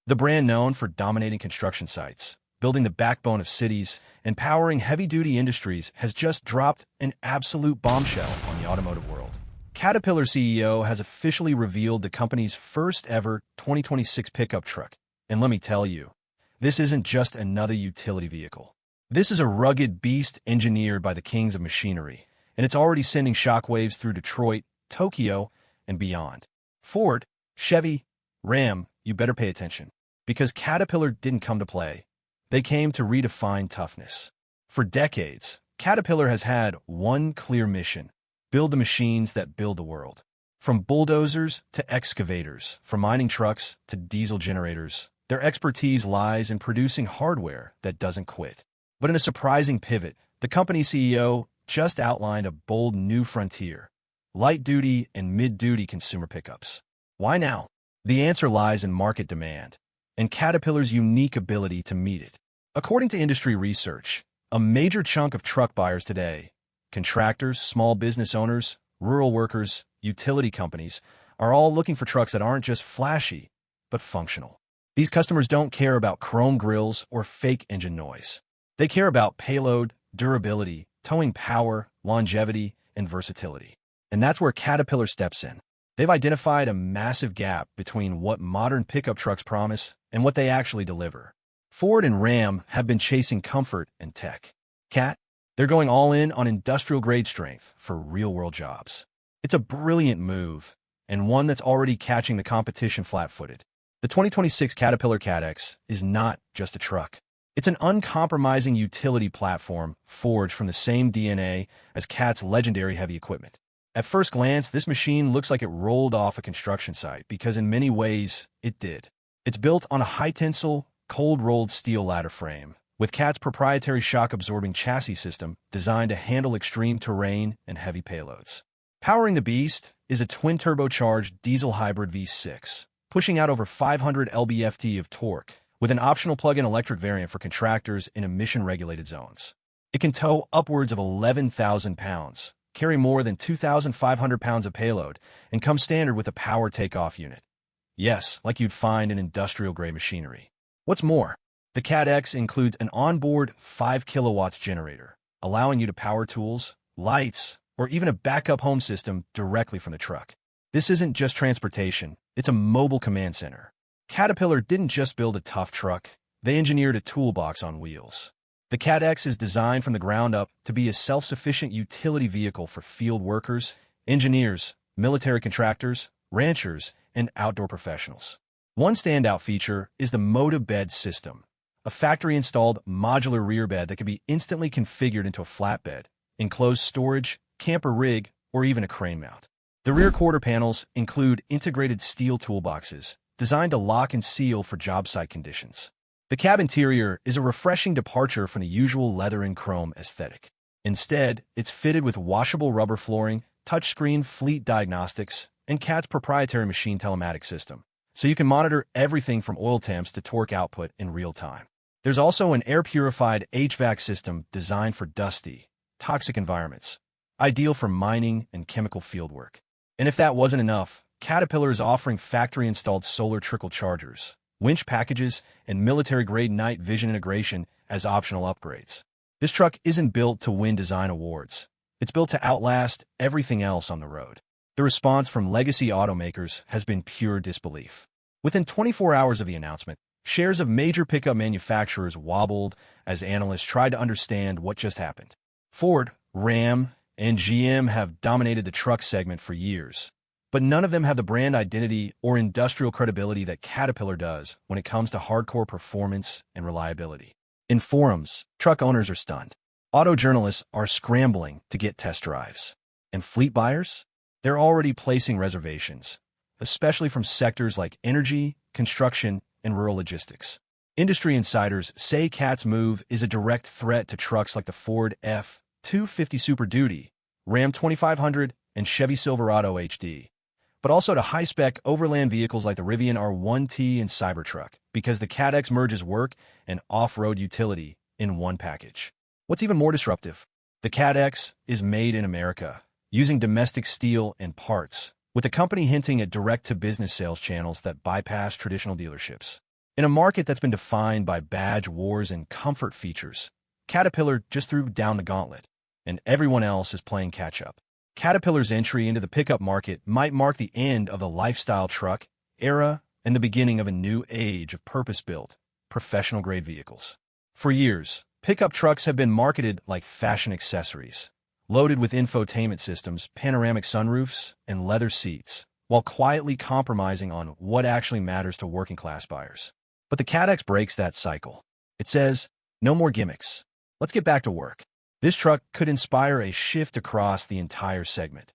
The brand known for dominating construction sites, building the backbone of cities, and powering heavy-duty industries has just dropped an absolute bombshell on the automotive world. Caterpillar CEO has officially revealed the company's first-ever 2026 pickup truck. And let me tell you, this isn't just another utility vehicle. This is a rugged beast engineered by the kings of machinery, and it's already sending shockwaves through Detroit, Tokyo, and beyond. Ford, Chevy, Ram, you better pay attention, because Caterpillar didn't come to play. They came to redefine toughness. For decades, Caterpillar has had one clear mission: build the machines that build the world. From bulldozers to excavators, from mining trucks to diesel generators, their expertise lies in producing hardware that doesn't quit. But in a surprising pivot, the company's CEO just outlined a bold new frontier: light-duty and mid-duty consumer pickups. Why now? The answer lies in market demand and Caterpillar's unique ability to meet it. According to industry research, a major chunk of truck buyers today, contractors, small business owners, rural workers, utility companies, are all looking for trucks that aren't just flashy, but functional. These customers don't care about chrome grills or fake engine noise. They care about payload, durability, towing power, longevity, and versatility. And that's where Caterpillar steps in. They've identified a massive gap between what modern pickup trucks promise and what they actually deliver. Ford and Ram have been chasing comfort and tech. They're going all in on industrial-grade strength for real-world jobs. It's a brilliant move, and one that's already catching the competition flat-footed. The 2026 Caterpillar Cadex is not just a truck. It's an uncompromising utility platform forged from the same DNA as Cat's legendary heavy equipment. At first glance, this machine looks like it rolled off a construction site because in many ways, it did. It's built on a high-tensile, cold-rolled steel ladder frame, with Cat's proprietary shock-absorbing chassis system designed to handle extreme terrain and heavy payloads. Powering the beast is a twin-turbocharged diesel hybrid V6, pushing out over 500 lb-ft of torque, with an optional plug-in electric variant for contractors in emission-regulated zones. It can tow upwards of 11,000 pounds, carry more than 2,500 pounds of payload, and come standard with a power takeoff unit. Yes, like you'd find in industrial-grade machinery. What's more, the Cadex includes an onboard 5 kilowatts generator, allowing you to power tools, lights, or even a backup home system directly from the truck. This isn't just transportation, it's a mobile command center. Caterpillar didn't just build a tough truck, they engineered a toolbox on wheels. The Cadex is designed from the ground up to be a self-sufficient utility vehicle for field workers, engineers, military contractors, ranchers, and outdoor professionals. One standout feature is the motive bed system, a factory-installed modular rear bed that can be instantly configured into a flatbed, enclosed storage, camper rig, or even a crane mount. The rear quarter panels include integrated steel toolboxes designed to lock and seal for job site conditions. The cab interior is a refreshing departure from the usual leather and chrome aesthetic. Instead, it's fitted with washable rubber flooring, touchscreen fleet diagnostics, and Cat's proprietary machine telematics system, so you can monitor everything from oil temps to torque output in real time. There's also an air-purified HVAC system designed for dusty, toxic environments, ideal for mining and chemical fieldwork. And if that wasn't enough, Caterpillar is offering factory-installed solar trickle chargers, winch packages, and military-grade night vision integration as optional upgrades. This truck isn't built to win design awards. It's built to outlast everything else on the road. The response from legacy automakers has been pure disbelief. Within 24 hours of the announcement, shares of major pickup manufacturers wobbled as analysts tried to understand what just happened. Ford, Ram, and GM have dominated the truck segment for years, but none of them have the brand identity or industrial credibility that Caterpillar does when it comes to hardcore performance and reliability. In forums, truck owners are stunned. Auto journalists are scrambling to get test drives. And fleet buyers? They're already placing reservations, especially from sectors like energy, construction, and rural logistics. Industry insiders say Cat's move is a direct threat to trucks like the Ford F-250 Super Duty, Ram 2500, and Chevy Silverado HD, but also to high-spec overland vehicles like the Rivian R1T and Cybertruck, because the Cadex merges work and off-road utility in one package. What's even more disruptive? The Cadex is made in America, using domestic steel and parts, with the company hinting at direct-to-business sales channels that bypass traditional dealerships. In a market that's been defined by badge wars and comfort features, Caterpillar just threw down the gauntlet, and everyone else is playing catch-up. Caterpillar's entry into the pickup market might mark the end of the lifestyle truck era and the beginning of a new age of purpose-built, professional-grade vehicles. For years, pickup trucks have been marketed like fashion accessories, loaded with infotainment systems, panoramic sunroofs, and leather seats, while quietly compromising on what actually matters to working-class buyers. But the Cadex breaks that cycle. It says, no more gimmicks. Let's get back to work. This truck could inspire a shift across the entire segment,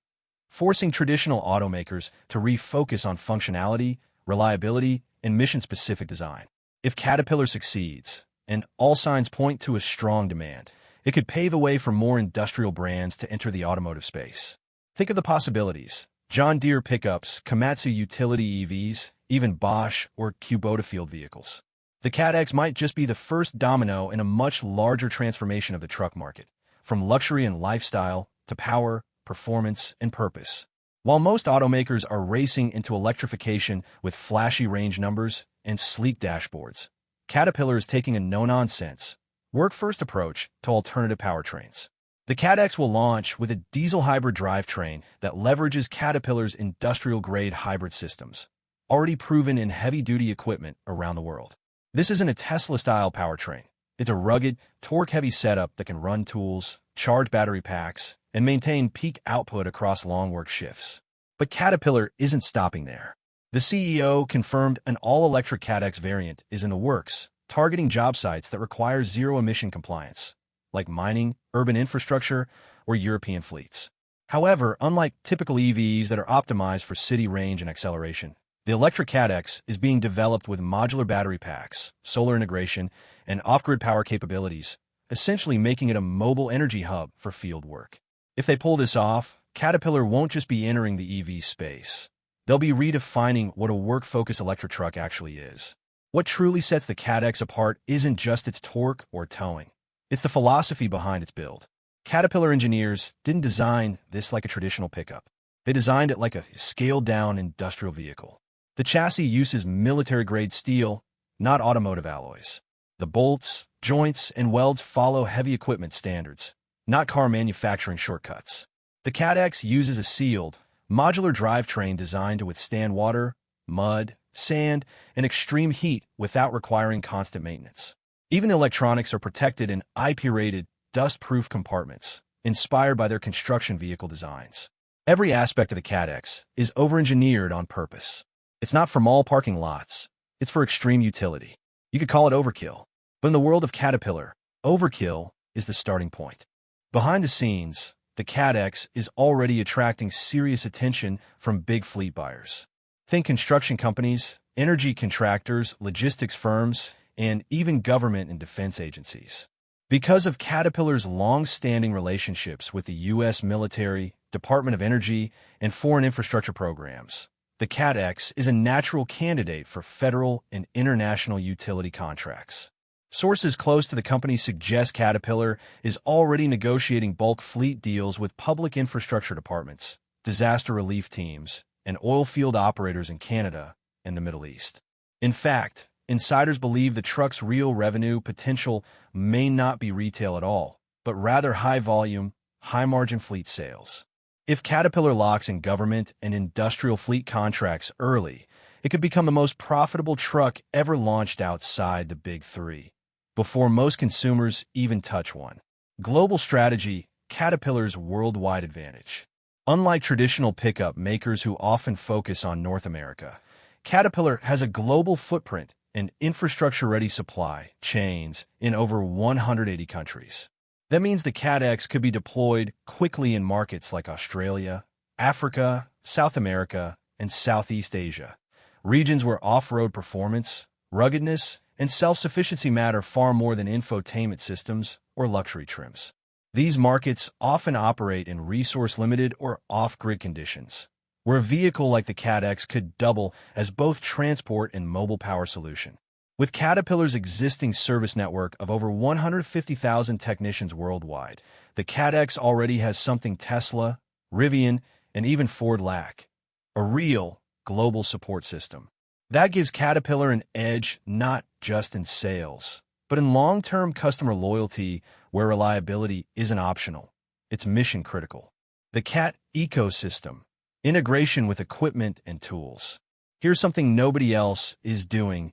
forcing traditional automakers to refocus on functionality, reliability, and mission-specific design. If Caterpillar succeeds, and all signs point to a strong demand, it could pave a way for more industrial brands to enter the automotive space. Think of the possibilities. John Deere pickups, Komatsu utility EVs, even Bosch or Kubota field vehicles. The Cadex might just be the first domino in a much larger transformation of the truck market, from luxury and lifestyle to power, performance, and purpose. While most automakers are racing into electrification with flashy range numbers and sleek dashboards, Caterpillar is taking a no-nonsense, work-first approach to alternative powertrains. The Cadex will launch with a diesel hybrid drivetrain that leverages Caterpillar's industrial-grade hybrid systems, already proven in heavy-duty equipment around the world. This isn't a Tesla-style powertrain. It's a rugged, torque-heavy setup that can run tools, charge battery packs, and maintain peak output across long work shifts. But Caterpillar isn't stopping there. The CEO confirmed an all-electric Cadex variant is in the works, targeting job sites that require zero-emission compliance, like mining, urban infrastructure, or European fleets. However, unlike typical EVs that are optimized for city range and acceleration, the electric Cadex is being developed with modular battery packs, solar integration, and off-grid power capabilities, essentially making it a mobile energy hub for field work. If they pull this off, Caterpillar won't just be entering the EV space. They'll be redefining what a work-focused electric truck actually is. What truly sets the Cadex apart isn't just its torque or towing. It's the philosophy behind its build. Caterpillar engineers didn't design this like a traditional pickup. They designed it like a scaled-down industrial vehicle. The chassis uses military-grade steel, not automotive alloys. The bolts, joints, and welds follow heavy equipment standards, not car manufacturing shortcuts. The Cadex uses a sealed, modular drivetrain designed to withstand water, mud, sand, and extreme heat without requiring constant maintenance. Even the electronics are protected in IP-rated, dust-proof compartments, inspired by their construction vehicle designs. Every aspect of the Cadex is over-engineered on purpose. It's not for mall parking lots. It's for extreme utility. You could call it overkill. But in the world of Caterpillar, overkill is the starting point. Behind the scenes, the Cadex is already attracting serious attention from big fleet buyers. Think construction companies, energy contractors, logistics firms, and even government and defense agencies. Because of Caterpillar's long-standing relationships with the U.S. military, Department of Energy, and foreign infrastructure programs, the Cadex is a natural candidate for federal and international utility contracts. Sources close to the company suggest Caterpillar is already negotiating bulk fleet deals with public infrastructure departments, disaster relief teams, and oil field operators in Canada and the Middle East. In fact, insiders believe the truck's real revenue potential may not be retail at all, but rather high-volume, high-margin fleet sales. If Caterpillar locks in government and industrial fleet contracts early, it could become the most profitable truck ever launched outside the Big Three, before most consumers even touch one. Global strategy, Caterpillar's worldwide advantage. Unlike traditional pickup makers who often focus on North America, Caterpillar has a global footprint and infrastructure-ready supply chains in over 180 countries. That means the Cadex could be deployed quickly in markets like Australia, Africa, South America, and Southeast Asia, regions where off-road performance, ruggedness, and self-sufficiency matter far more than infotainment systems or luxury trims. These markets often operate in resource-limited or off-grid conditions, where a vehicle like the Cadex could double as both transport and mobile power solution. With Caterpillar's existing service network of over 150,000 technicians worldwide, the Cadex already has something Tesla, Rivian, and even Ford lack: a real, global support system. That gives Caterpillar an edge not just in sales, but in long-term customer loyalty where reliability isn't optional. It's mission critical. The CAT ecosystem, integration with equipment and tools. Here's something nobody else is doing: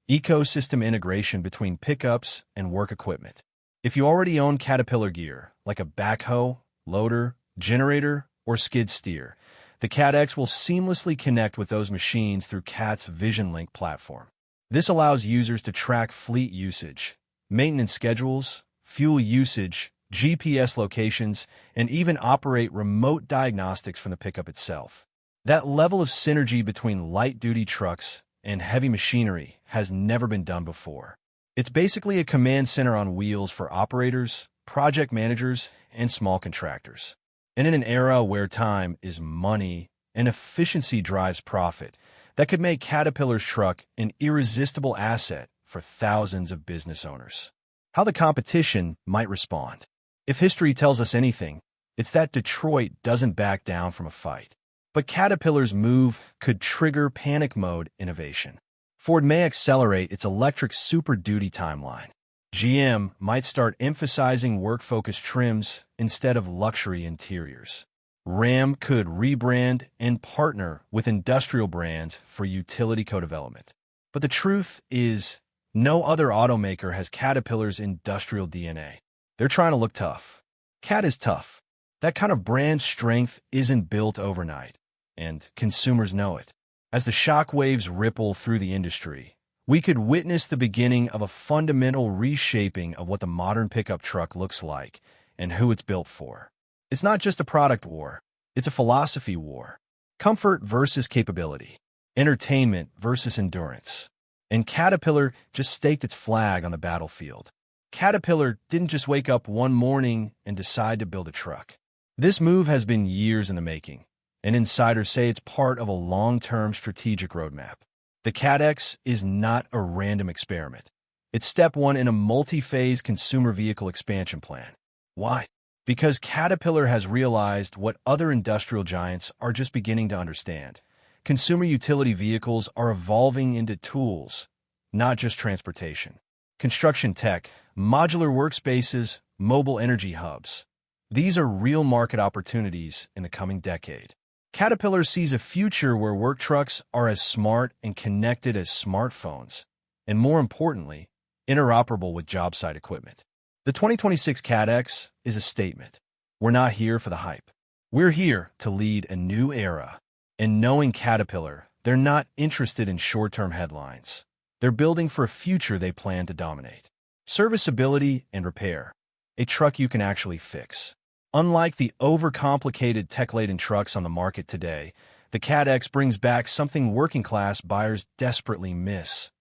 ecosystem integration between pickups and work equipment. If you already own Caterpillar gear, like a backhoe, loader, generator, or skid steer, the Cadex will seamlessly connect with those machines through CAT's VisionLink platform. This allows users to track fleet usage, maintenance schedules, fuel usage, GPS locations, and even operate remote diagnostics from the pickup itself. That level of synergy between light-duty trucks and heavy machinery has never been done before. It's basically a command center on wheels for operators, project managers, and small contractors. And in an era where time is money and efficiency drives profit, that could make Caterpillar's truck an irresistible asset for thousands of business owners. How the competition might respond. If history tells us anything, it's that Detroit doesn't back down from a fight. But Caterpillar's move could trigger panic mode innovation. Ford may accelerate its electric Super Duty timeline. GM might start emphasizing work-focused trims instead of luxury interiors. Ram could rebrand and partner with industrial brands for utility co-development. But the truth is, no other automaker has Caterpillar's industrial DNA. They're trying to look tough. Cat is tough. That kind of brand strength isn't built overnight, and consumers know it. As the shockwaves ripple through the industry, we could witness the beginning of a fundamental reshaping of what the modern pickup truck looks like and who it's built for. It's not just a product war, it's a philosophy war. Comfort versus capability, entertainment versus endurance. And Caterpillar just staked its flag on the battlefield. Caterpillar didn't just wake up one morning and decide to build a truck. This move has been years in the making, and insiders say it's part of a long-term strategic roadmap. The Cadex is not a random experiment. It's step one in a multi-phase consumer vehicle expansion plan. Why? Because Caterpillar has realized what other industrial giants are just beginning to understand. Consumer utility vehicles are evolving into tools, not just transportation. Construction tech, modular workspaces, mobile energy hubs. These are real market opportunities in the coming decade. Caterpillar sees a future where work trucks are as smart and connected as smartphones, and more importantly, interoperable with job site equipment. The 2026 Cadex is a statement. We're not here for the hype. We're here to lead a new era. And knowing Caterpillar, they're not interested in short-term headlines. They're building for a future they plan to dominate. Serviceability and repair. A truck you can actually fix. Unlike the overcomplicated tech-laden trucks on the market today, the Cadex brings back something working-class buyers desperately miss: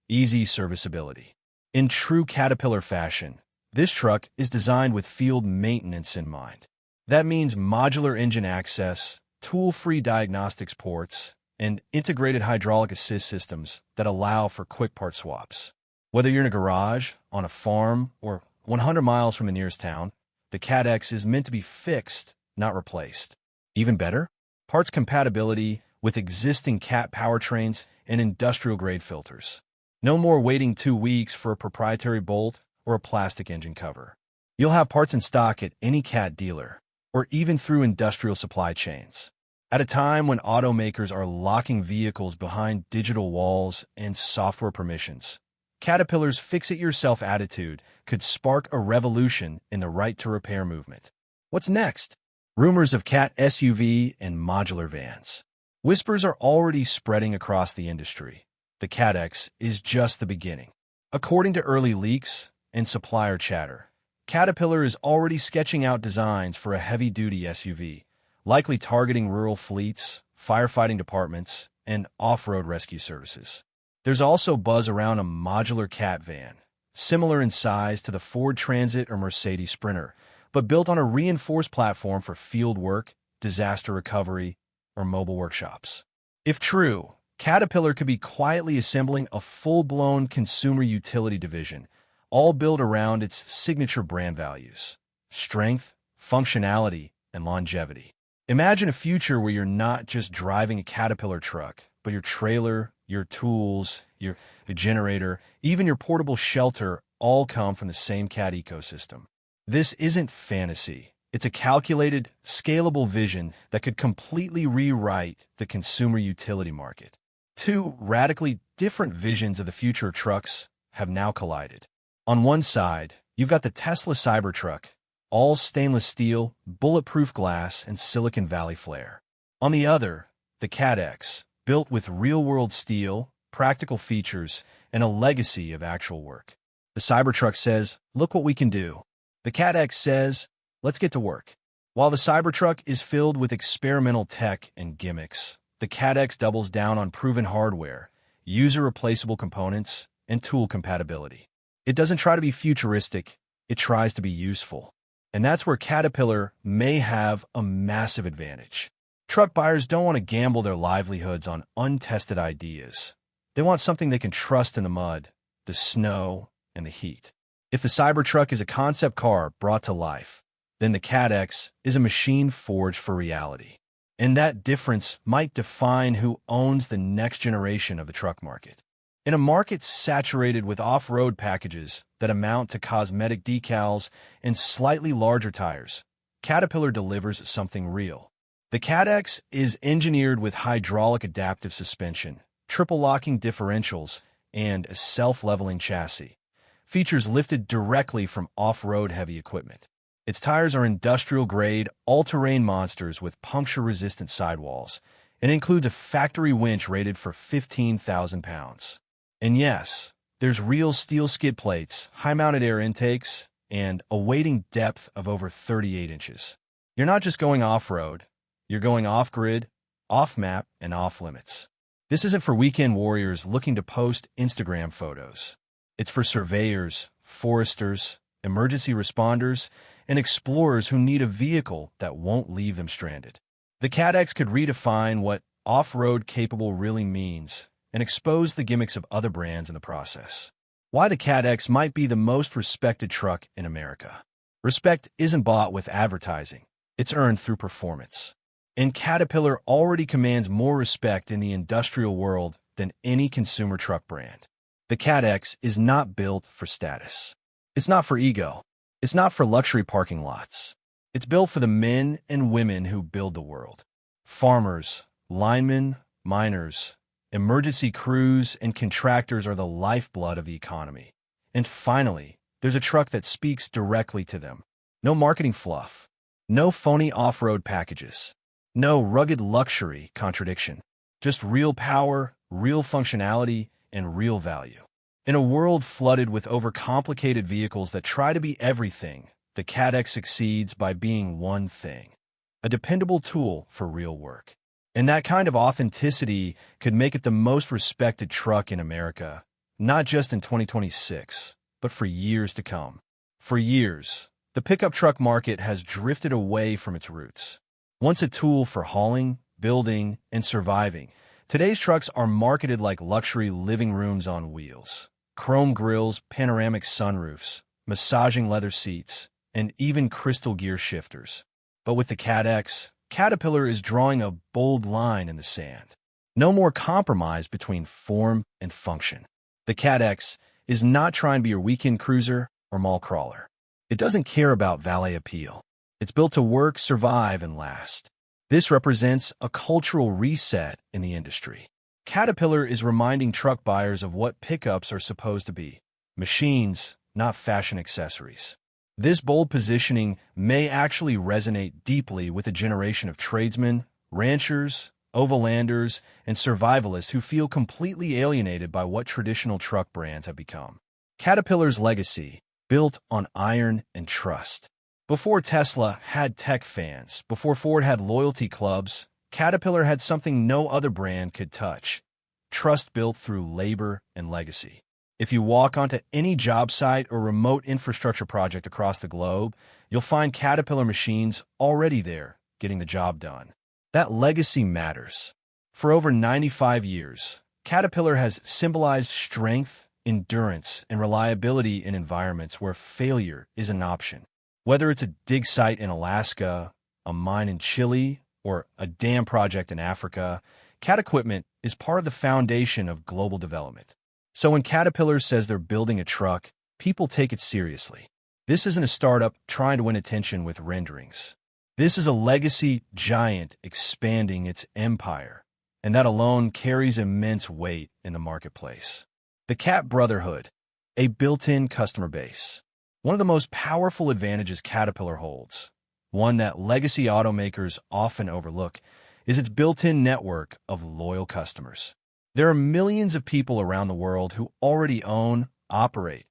easy serviceability. In true Caterpillar fashion, this truck is designed with field maintenance in mind. That means modular engine access, tool-free diagnostics ports, and integrated hydraulic assist systems that allow for quick part swaps. Whether you're in a garage, on a farm, or 100 miles from the nearest town, the Cadex is meant to be fixed, not replaced. Even better, parts compatibility with existing Cat powertrains and industrial-grade filters. No more waiting 2 weeks for a proprietary bolt or a plastic engine cover. You'll have parts in stock at any Cat dealer, or even through industrial supply chains. At a time when automakers are locking vehicles behind digital walls and software permissions, Caterpillar's fix-it-yourself attitude could spark a revolution in the right-to-repair movement. What's next? Rumors of Cat SUV and modular vans. Whispers are already spreading across the industry. The Cadex is just the beginning. According to early leaks and supplier chatter, Caterpillar is already sketching out designs for a heavy-duty SUV, likely targeting rural fleets, firefighting departments, and off-road rescue services. There's also buzz around a modular Cat van, similar in size to the Ford Transit or Mercedes Sprinter, but built on a reinforced platform for field work, disaster recovery, or mobile workshops. If true, Caterpillar could be quietly assembling a full-blown consumer utility division, all built around its signature brand values: strength, functionality, and longevity. Imagine a future where you're not just driving a Caterpillar truck, but your trailer, your tools, your generator, even your portable shelter all come from the same CAD ecosystem. This isn't fantasy. It's a calculated, scalable vision that could completely rewrite the consumer utility market. Two radically different visions of the future of trucks have now collided. On one side, you've got the Tesla Cybertruck, all stainless steel, bulletproof glass, and Silicon Valley flair. On the other, the Cadex, built with real-world steel, practical features, and a legacy of actual work. The Cybertruck says, "Look what we can do." The Cadex says, "Let's get to work." While the Cybertruck is filled with experimental tech and gimmicks, the Cadex doubles down on proven hardware, user-replaceable components, and tool compatibility. It doesn't try to be futuristic, it tries to be useful. And that's where Caterpillar may have a massive advantage. Truck buyers don't want to gamble their livelihoods on untested ideas. They want something they can trust in the mud, the snow, and the heat. If the Cybertruck is a concept car brought to life, then the Cadex is a machine forged for reality. And that difference might define who owns the next generation of the truck market. In a market saturated with off-road packages that amount to cosmetic decals and slightly larger tires, Caterpillar delivers something real. The Cadex is engineered with hydraulic adaptive suspension, triple locking differentials, and a self-leveling chassis. Features lifted directly from off-road heavy equipment. Its tires are industrial-grade, all-terrain monsters with puncture-resistant sidewalls, and includes a factory winch rated for 15,000 pounds. And yes, there's real steel skid plates, high-mounted air intakes, and a weighting depth of over 38 inches. You're not just going off-road, you're going off-grid, off-map, and off-limits. This isn't for weekend warriors looking to post Instagram photos. It's for surveyors, foresters, emergency responders, and explorers who need a vehicle that won't leave them stranded. The Cadex could redefine what off-road capable really means and expose the gimmicks of other brands in the process. Why the Cadex might be the most respected truck in America. Respect isn't bought with advertising. It's earned through performance. And Caterpillar already commands more respect in the industrial world than any consumer truck brand. The Cadex is not built for status. It's not for ego. It's not for luxury parking lots. It's built for the men and women who build the world. Farmers, linemen, miners, emergency crews, and contractors are the lifeblood of the economy. And finally, there's a truck that speaks directly to them. No marketing fluff. No phony off-road packages. No rugged luxury contradiction. Just real power, real functionality, and real value. In a world flooded with overcomplicated vehicles that try to be everything, the Cadex succeeds by being one thing. A dependable tool for real work. And that kind of authenticity could make it the most respected truck in America, not just in 2026, but for years to come. For years, the pickup truck market has drifted away from its roots. Once a tool for hauling, building, and surviving, today's trucks are marketed like luxury living rooms on wheels. Chrome grills, panoramic sunroofs, massaging leather seats, and even crystal gear shifters. But with the Cadex, Caterpillar is drawing a bold line in the sand. No more compromise between form and function. The Cadex is not trying to be your weekend cruiser or mall crawler. It doesn't care about valet appeal. It's built to work, survive, and last. This represents a cultural reset in the industry. Caterpillar is reminding truck buyers of what pickups are supposed to be. Machines, not fashion accessories. This bold positioning may actually resonate deeply with a generation of tradesmen, ranchers, overlanders, and survivalists who feel completely alienated by what traditional truck brands have become. Caterpillar's legacy, built on iron and trust. Before Tesla had tech fans, before Ford had loyalty clubs, Caterpillar had something no other brand could touch. Trust built through labor and legacy. If you walk onto any job site or remote infrastructure project across the globe, you'll find Caterpillar machines already there, getting the job done. That legacy matters. For over 95 years, Caterpillar has symbolized strength, endurance, and reliability in environments where failure is an option. Whether it's a dig site in Alaska, a mine in Chile, or a dam project in Africa, Cat equipment is part of the foundation of global development. So when Caterpillar says they're building a truck, people take it seriously. This isn't a startup trying to win attention with renderings. This is a legacy giant expanding its empire, and that alone carries immense weight in the marketplace. The Cat Brotherhood, a built-in customer base. One of the most powerful advantages Caterpillar holds, one that legacy automakers often overlook, is its built-in network of loyal customers. There are millions of people around the world who already own, operate,